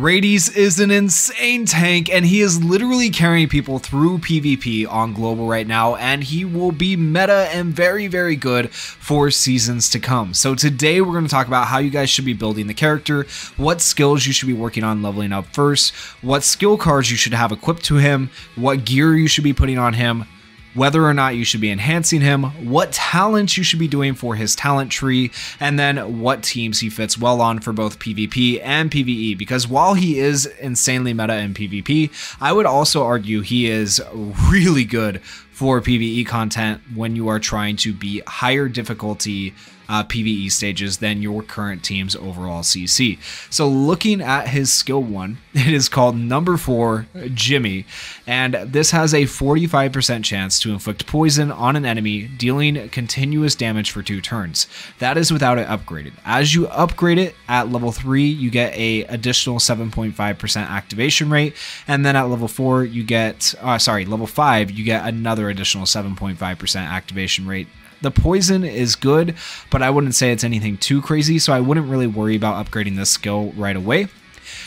Radies is an insane tank, and he is literally carrying people through PvP on global right now, and he will be meta and very, very good for seasons to come. So today we're going to talk about how you guys should be building the character, what skills you should be working on leveling up first, what skill cards you should have equipped to him, what gear you should be putting on him, whether or not you should be enhancing him, what talents you should be doing for his talent tree, and then what teams he fits well on for both PvP and PvE. Because while he is insanely meta in PvP, I would also argue he is really good for PvE content when you are trying to beat higher difficulty PvE stages than your current team's overall CC. So looking at his skill 1, it is called number 4, Jimmy, and this has a 45% chance to inflict poison on an enemy, dealing continuous damage for 2 turns. That is without it upgraded. As you upgrade it at level 3, you get a additional 7.5% activation rate, and then at level 4 you get level 5 you get another additional 7.5% activation rate. The poison is good, but I wouldn't say it's anything too crazy, so I wouldn't really worry about upgrading this skill right away.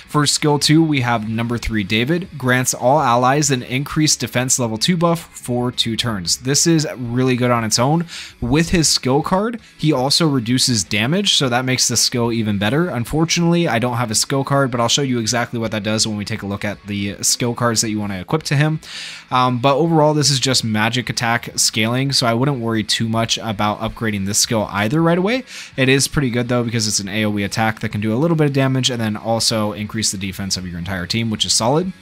For skill 2, we have number 3, David, grants all allies an increased defense level 2 buff for 2 turns. This is really good on its own. With his skill card, he also reduces damage, so that makes the skill even better. Unfortunately, I don't have a skill card, but I'll show you exactly what that does when we take a look at the skill cards that you want to equip to him. But overall, this is just magic attack scaling, so I wouldn't worry too much about upgrading this skill either right away. It is pretty good though, because it's an AoE attack that can do a little bit of damage and then also increase the defense of your entire team, which is solid.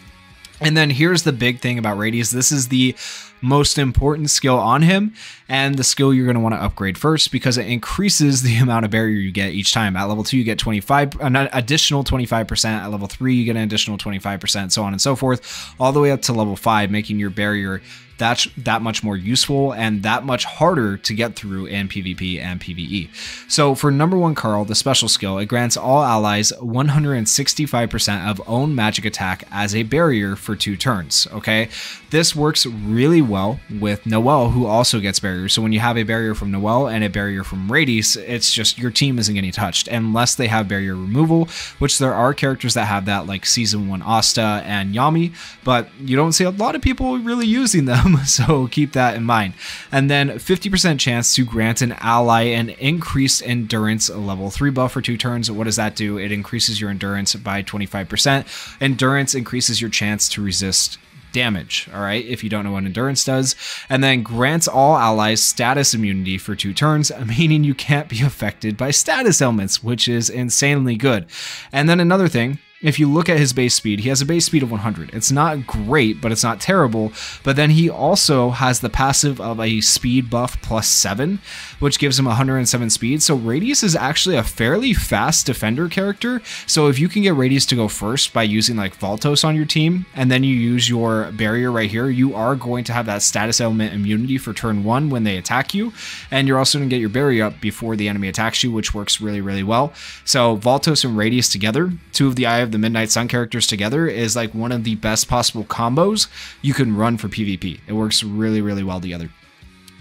And then here's the big thing about Radius. This is the most important skill on him, and the skill you're going to want to upgrade first because it increases the amount of barrier you get each time. At level 2 you get an additional 25%, at level 3 you get an additional 25%, so on and so forth, all the way up to level 5, making your barrier that much more useful and that much harder to get through in PvP and PvE. So for number 1 Carl, the special skill, it grants all allies 165% of own magic attack as a barrier for 2 turns. Okay, this works really well with Noelle, who also gets barriers. So when you have a barrier from Noelle and a barrier from Radius, it's just your team isn't getting touched unless they have barrier removal, which there are characters that have that, like Season 1 Asta and Yami, but you don't see a lot of people really using them. So keep that in mind. And then 50% chance to grant an ally an increased endurance level 3 buff for 2 turns. What does that do? It increases your endurance by 25%. Endurance increases your chance to resist damage, all right, if you don't know what endurance does. And then grants all allies status immunity for 2 turns, meaning you can't be affected by status elements, which is insanely good. And then another thing, if you look at his base speed, he has a base speed of 100. It's not great, but it's not terrible. But then he also has the passive of a speed buff plus 7, which gives him 107 speed. So Radius is actually a fairly fast defender character. So if you can get Radius to go first by using like Valtos on your team, and then you use your barrier right here, you are going to have that status element immunity for turn 1 when they attack you. And you're also going to get your barrier up before the enemy attacks you, which works really, really well. So Valtos and Radius together, 2 of the Eye of the Midnight Sun characters together, is like one of the best possible combos you can run for PvP. It works really, really well together.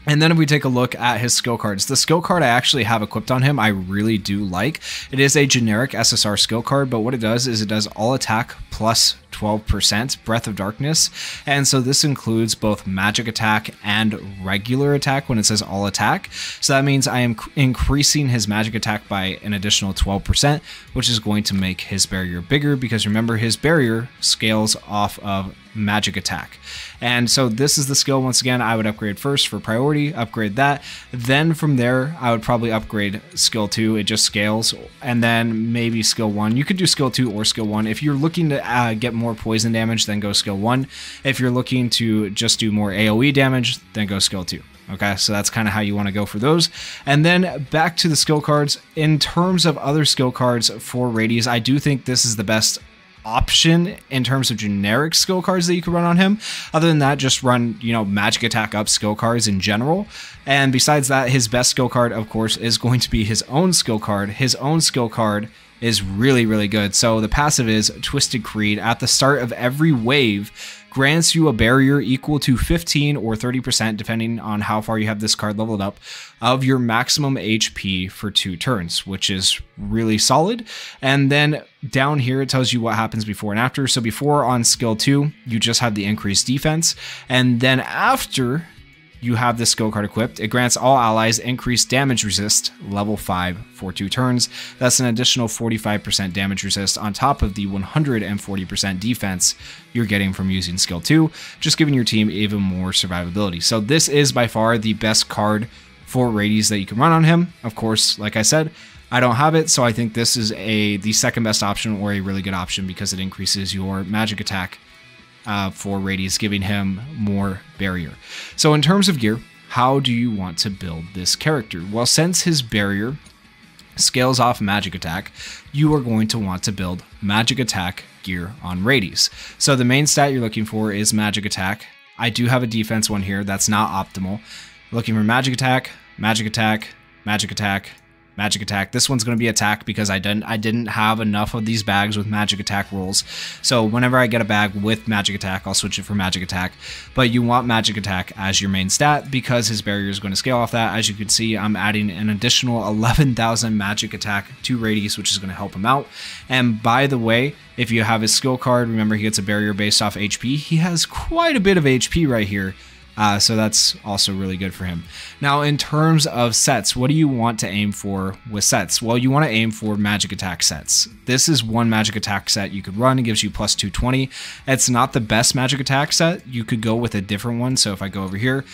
And then if we take a look at his skill cards, the skill card I actually have equipped on him, I really do like. It is a generic SSR skill card, but what it does is it does all attack plus 12% Breath of Darkness, and so this includes both magic attack and regular attack when it says all attack. So that means I am increasing his magic attack by an additional 12%, which is going to make his barrier bigger, because remember, his barrier scales off of magic attack. And so this is the skill. Once again, I would upgrade first for priority, upgrade that, then from there I would probably upgrade skill 2, it just scales, and then maybe skill 1. You could do skill 2 or skill 1. If you're looking to get more poison damage, then go skill 1. If you're looking to just do more AoE damage, then go skill 2. Okay, so that's kind of how you want to go for those. And then back to the skill cards. In terms of other skill cards for Radius, I do think this is the best option in terms of generic skill cards that you can run on him. Other than that, just run, magic attack up skill cards in general. And besides that, his best skill card, of course, is going to be his own skill card. His own skill card is really, really good. So the passive is Twisted Creed. At the start of every wave, grants you a barrier equal to 15 or 30%, depending on how far you have this card leveled up, of your maximum HP for 2 turns, which is really solid. And then down here, it tells you what happens before and after. So before, on skill 2, you just have the increased defense. And then after you have this skill card equipped, it grants all allies increased damage resist level 5 for 2 turns. That's an additional 45% damage resist on top of the 140% defense you're getting from using skill 2, just giving your team even more survivability. So this is by far the best card for Rades that you can run on him. Of course, like I said, I don't have it, so I think this is the second best option, or a really good option, because it increases your magic attack for Rades, giving him more barrier. So in terms of gear, how do you want to build this character? Well, since his barrier scales off magic attack, you are going to want to build magic attack gear on Rades. So the main stat you're looking for is magic attack. I do have a defense one here that's not optimal. Looking for magic attack, magic attack, magic attack, magic attack. This one's going to be attack because I didn't have enough of these bags with magic attack rolls. So whenever I get a bag with magic attack, I'll switch it for magic attack. But you want magic attack as your main stat because his barrier is going to scale off that. As you can see, I'm adding an additional 11,000 magic attack to Rades, which is going to help him out. And by the way, if you have his skill card, remember he gets a barrier based off HP. He has quite a bit of HP right here. So that's also really good for him. Now, in terms of sets, what do you want to aim for with sets? Well, you want to aim for magic attack sets. This is one magic attack set you could run. It gives you plus 220. It's not the best magic attack set. You could go with a different one. So if I go over here,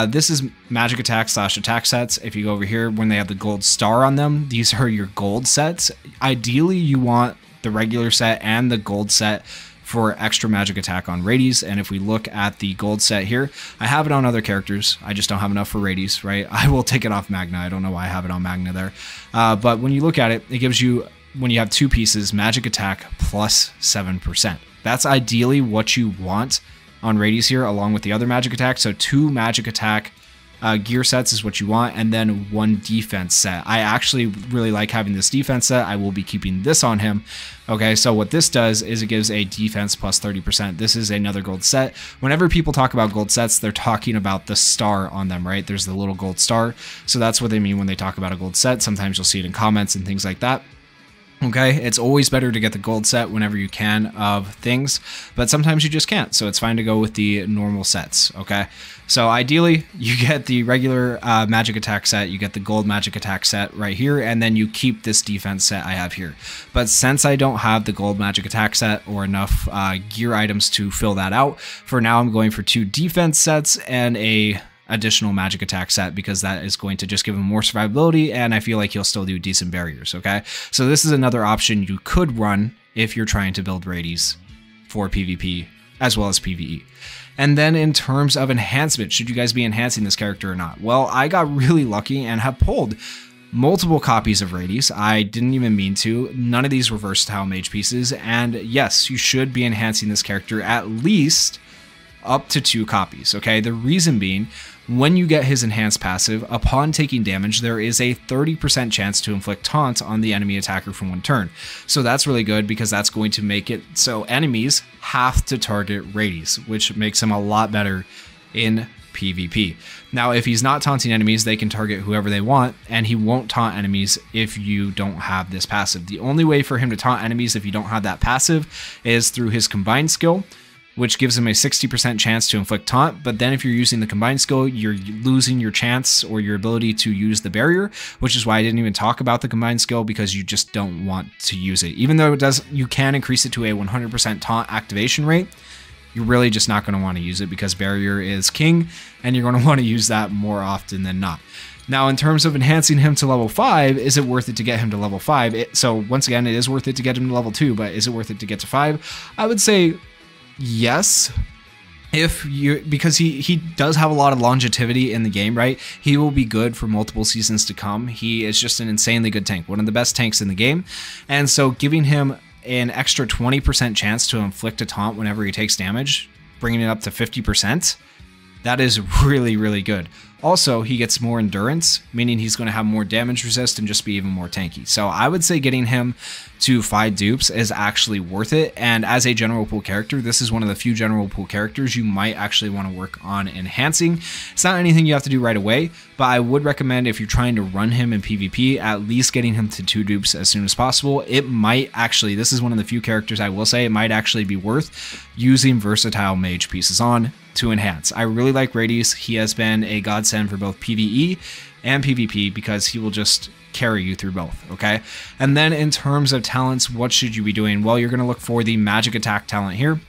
this is magic attack / attack sets. If you go over here, when they have the gold star on them, these are your gold sets. Ideally, you want the regular set and the gold set for extra magic attack on Rades. And if we look at the gold set here, I have it on other characters. I just don't have enough for Rades, right? I will take it off Magna. I don't know why I have it on Magna there. But when you look at it, it gives you, when you have 2 pieces, magic attack plus 7%. That's ideally what you want on Rades here, along with the other magic attack. So 2 magic attack gear sets is what you want, and then 1 defense set. I actually really like having this defense set. I will be keeping this on him. Okay, so what this does is it gives a defense plus 30%. This is another gold set. Whenever people talk about gold sets, they're talking about the star on them, right? There's the little gold star. So that's what they mean when they talk about a gold set. Sometimes you'll see it in comments and things like that. Okay, it's always better to get the gold set whenever you can of things, but sometimes you just can't, so it's fine to go with the normal sets, okay? So ideally, you get the regular magic attack set, you get the gold magic attack set right here, and then you keep this defense set I have here. But since I don't have the gold magic attack set or enough gear items to fill that out, for now I'm going for 2 defense sets and a additional magic attack set, because that is going to just give him more survivability, and I feel like he'll still do decent barriers, okay? So this is another option you could run if you're trying to build Rades for PvP as well as PvE. And then in terms of enhancement, should you guys be enhancing this character or not? Well, I got really lucky and have pulled multiple copies of Rades. I didn't even mean to. None of these were versatile mage pieces, and yes, you should be enhancing this character at least up to 2 copies, okay? The reason being, when you get his enhanced passive, upon taking damage, there is a 30% chance to inflict taunt on the enemy attacker for 1 turn. So that's really good, because that's going to make it so enemies have to target Rades, which makes him a lot better in PvP. Now, if he's not taunting enemies, they can target whoever they want, and he won't taunt enemies if you don't have this passive. The only way for him to taunt enemies if you don't have that passive is through his combined skill, which gives him a 60% chance to inflict taunt. But then if you're using the combined skill, you're losing your chance or your ability to use the barrier, which is why I didn't even talk about the combined skill, because you just don't want to use it. Even though it does, you can increase it to a 100% taunt activation rate, you're really just not going to want to use it, because barrier is king, and you're going to want to use that more often than not. Now, in terms of enhancing him to level 5, is it worth it to get him to level 5? So once again, it is worth it to get him to level 2, but is it worth it to get to 5? I would say yes, because he does have a lot of longevity in the game, right? He will be good for multiple seasons to come. He is just an insanely good tank, one of the best tanks in the game. And so giving him an extra 20% chance to inflict a taunt whenever he takes damage, bringing it up to 50%, that is really, really good. Also, he gets more endurance, meaning he's going to have more damage resist and just be even more tanky. So I would say getting him to 5 dupes is actually worth it. And as a general pool character, this is one of the few general pool characters you might actually want to work on enhancing. It's not anything you have to do right away, but I would recommend if you're trying to run him in PvP, at least getting him to 2 dupes as soon as possible. It might actually, this is one of the few characters I will say, it might actually be worth using versatile mage pieces on to enhance. I really like Radius. He has been a godsend for both PvE and PvP because he will just carry you through both, okay? And then in terms of talents, what should you be doing? Well, you're going to look for the magic attack talent here,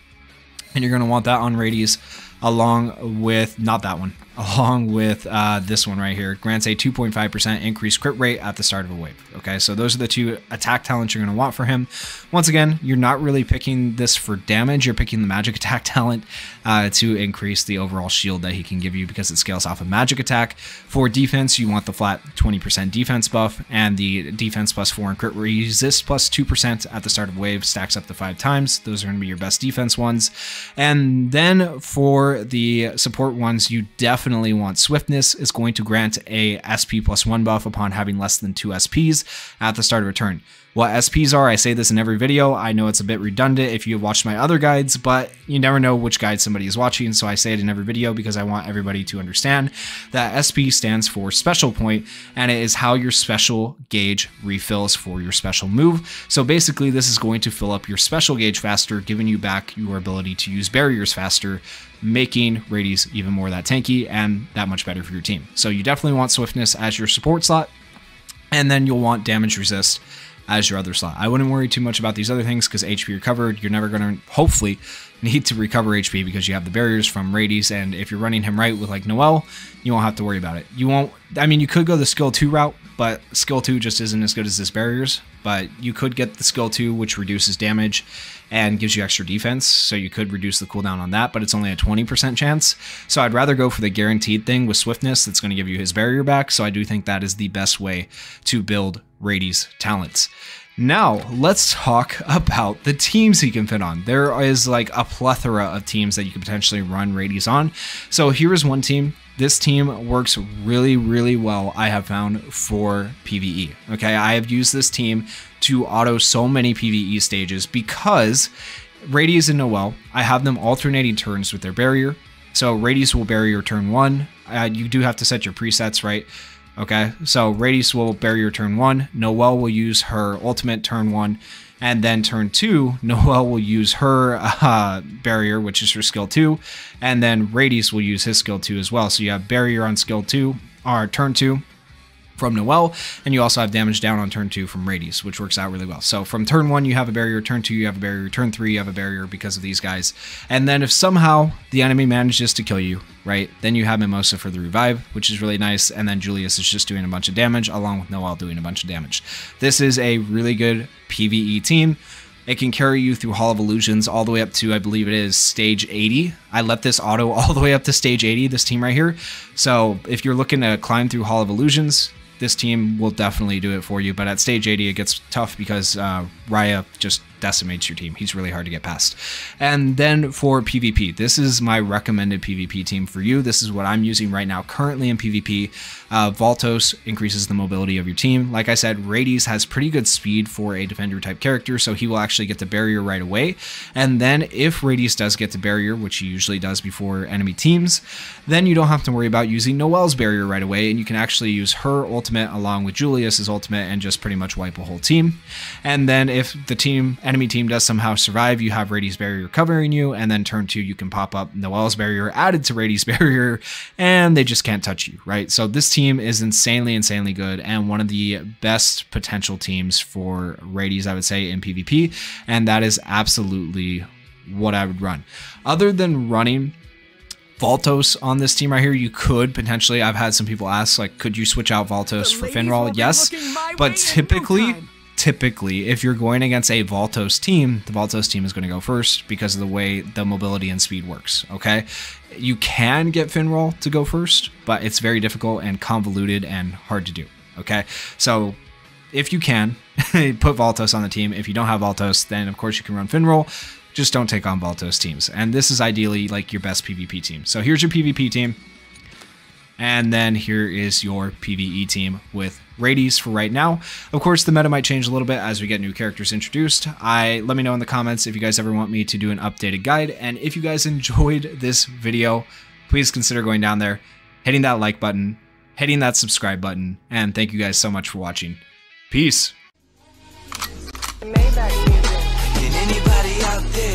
and you're going to want that on Radius along with, not that one, along with this one right here. Grants a 2.5% increased crit rate at the start of a wave. Okay, so those are the 2 attack talents you're going to want for him. Once again, you're not really picking this for damage. You're picking the magic attack talent to increase the overall shield that he can give you because it scales off of magic attack. For defense, you want the flat 20% defense buff, and the defense +4 and crit resist +2% at the start of wave stacks up to 5 times. Those are going to be your best defense ones. And then for the support ones, you definitely want swiftness. Is going to grant a SP +1 buff upon having less than 2 SPs at the start of a turn. What SPs are, I say this in every video. I know it's a bit redundant if you have watched my other guides, but you never know which guide somebody is watching, so I say it in every video because I want everybody to understand that SP stands for special point, and it is how your special gauge refills for your special move. So basically, this is going to fill up your special gauge faster, giving you back your ability to use barriers faster, making Radius even more that tanky and that much better for your team. So you definitely want swiftness as your support slot, and then you'll want damage resist as your other slot. I wouldn't worry too much about these other things because HP recovered, you're never going to hopefully need to recover HP because you have the barriers from Radius, and if you're running him right with like Noelle, you won't have to worry about it. You won't, I mean, you could go the skill 2 route, but skill 2 just isn't as good as this barriers, but you could get the skill 2, which reduces damage and gives you extra defense, so you could reduce the cooldown on that, but it's only a 20% chance. So I'd rather go for the guaranteed thing with swiftness that's going to give you his barrier back, so I do think that is the best way to build Radius talents. Now, let's talk about the teams he can fit on. There is like a plethora of teams that you could potentially run Radius on. So here's one team. This team works really, really well, I have found, for PvE. Okay, I have used this team to auto so many PvE stages because Radius and Noelle, I have them alternating turns with their barrier. So Radius will barrier turn 1. You do have to set your presets, right? Okay, so Radius will barrier turn 1, Noelle will use her ultimate turn 1, and then turn 2, Noelle will use her barrier, which is her skill 2, and then Radius will use his skill 2 as well. So you have barrier on skill 2, or turn 2 from Noelle, and you also have damage down on turn 2 from Radius, which works out really well. So from turn 1 you have a barrier, turn 2 you have a barrier, turn 3 you have a barrier because of these guys. And then if somehow the enemy manages to kill you, right, then you have Mimosa for the revive, which is really nice, and then Julius is just doing a bunch of damage along with Noelle doing a bunch of damage. This is a really good PvE team. It can carry you through Hall of Illusions all the way up to, I believe it is, stage 80. I let this auto all the way up to stage 80, this team right here. So if you're looking to climb through Hall of Illusions, this team will definitely do it for you. But at stage 80, it gets tough because Raya just decimates your team. He's really hard to get past. And then for PvP, this is my recommended PvP team for you. This is what I'm using right now currently in PvP. Valtos increases the mobility of your team. Like I said, Radius has pretty good speed for a defender type character, so he will actually get the barrier right away. And then if Radius does get to barrier, which he usually does before enemy teams, then you don't have to worry about using Noelle's barrier right away, and you can actually use her ultimate along with Julius's ultimate and just pretty much wipe a whole team. And then if the enemy team does somehow survive, you have Radius barrier covering you, and then turn 2 you can pop up Noelle's barrier added to Radius barrier, and they just can't touch you, right? So this team is insanely good, and one of the best potential teams for Radius, I would say, in PvP, and that is absolutely what I would run. Other than running Valtos on this team right here, you could potentially, I've had some people ask, like, could you switch out Valtos for Finral? Yes, but typically, if you're going against a Valtos team, the Valtos team is going to go first because of the way the mobility and speed works, okay? You can get Finral to go first, but it's very difficult and convoluted and hard to do, okay? So if you can, put Valtos on the team. If you don't have Valtos, then of course you can run Finral. Just don't take on Valtos teams. And this is ideally like your best PvP team. So here's your PvP team. And then here is your PvE team with Radies for right now. Of course, the meta might change a little bit as we get new characters introduced. Let me know in the comments if you guys ever want me to do an updated guide. And if you guys enjoyed this video, please consider going down there, hitting that like button, hitting that subscribe button, and thank you guys so much for watching. Peace. Maybach music. Can anybody out there